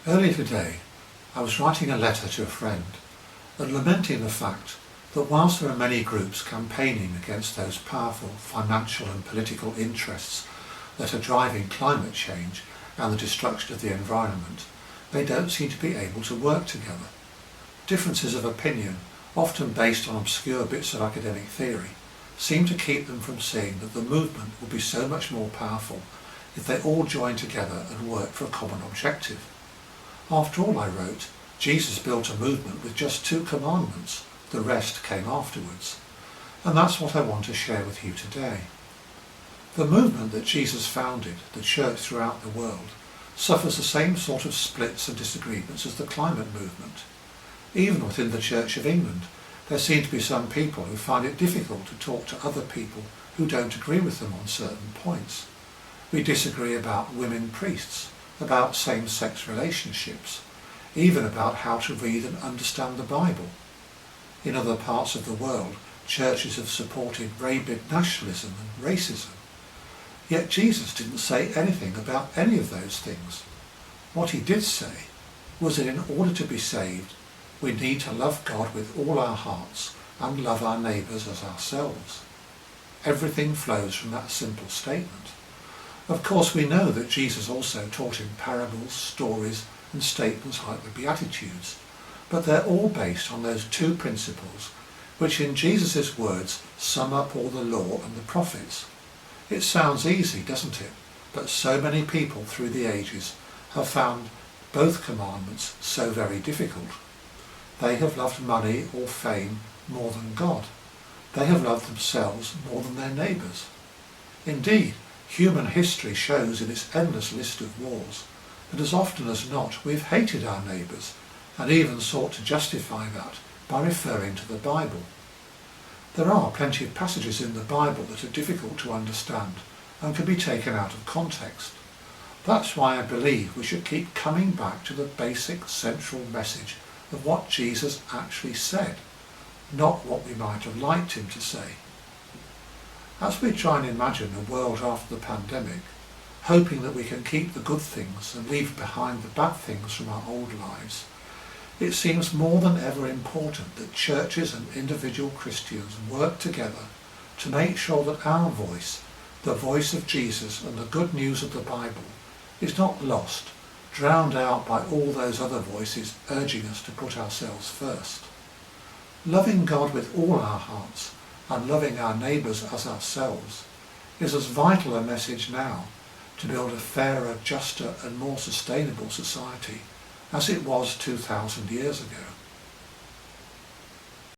Earlier today, I was writing a letter to a friend and lamenting the fact that whilst there are many groups campaigning against those powerful financial and political interests that are driving climate change and the destruction of the environment, they don't seem to be able to work together. Differences of opinion, often based on obscure bits of academic theory, seem to keep them from seeing that the movement will be so much more powerful if they all join together and work for a common objective. After all, I wrote, Jesus built a movement with just 2 commandments. The rest came afterwards. And that's what I want to share with you today. The movement that Jesus founded, the church throughout the world, suffers the same sort of splits and disagreements as the climate movement. Even within the Church of England, there seem to be some people who find it difficult to talk to other people who don't agree with them on certain points. We disagree about women priests, about same-sex relationships, even about how to read and understand the Bible. In other parts of the world, churches have supported rabid nationalism and racism. Yet Jesus didn't say anything about any of those things. What he did say was that in order to be saved, we need to love God with all our hearts and love our neighbours as ourselves. Everything flows from that simple statement. Of course, we know that Jesus also taught in parables, stories and statements like the Beatitudes, but they're all based on those 2 principles which in Jesus' words sum up all the law and the prophets. It sounds easy, doesn't it? But so many people through the ages have found both commandments so very difficult. They have loved money or fame more than God. They have loved themselves more than their neighbours. Indeed, human history shows in its endless list of wars that as often as not we've hated our neighbours and even sought to justify that by referring to the Bible. There are plenty of passages in the Bible that are difficult to understand and can be taken out of context. That's why I believe we should keep coming back to the basic central message of what Jesus actually said, not what we might have liked him to say. As we try and imagine a world after the pandemic, hoping that we can keep the good things and leave behind the bad things from our old lives, it seems more than ever important that churches and individual Christians work together to make sure that our voice, the voice of Jesus and the good news of the Bible, is not lost, drowned out by all those other voices urging us to put ourselves first. Loving God with all our hearts and loving our neighbours as ourselves is as vital a message now to build a fairer, juster and more sustainable society as it was 2,000 years ago.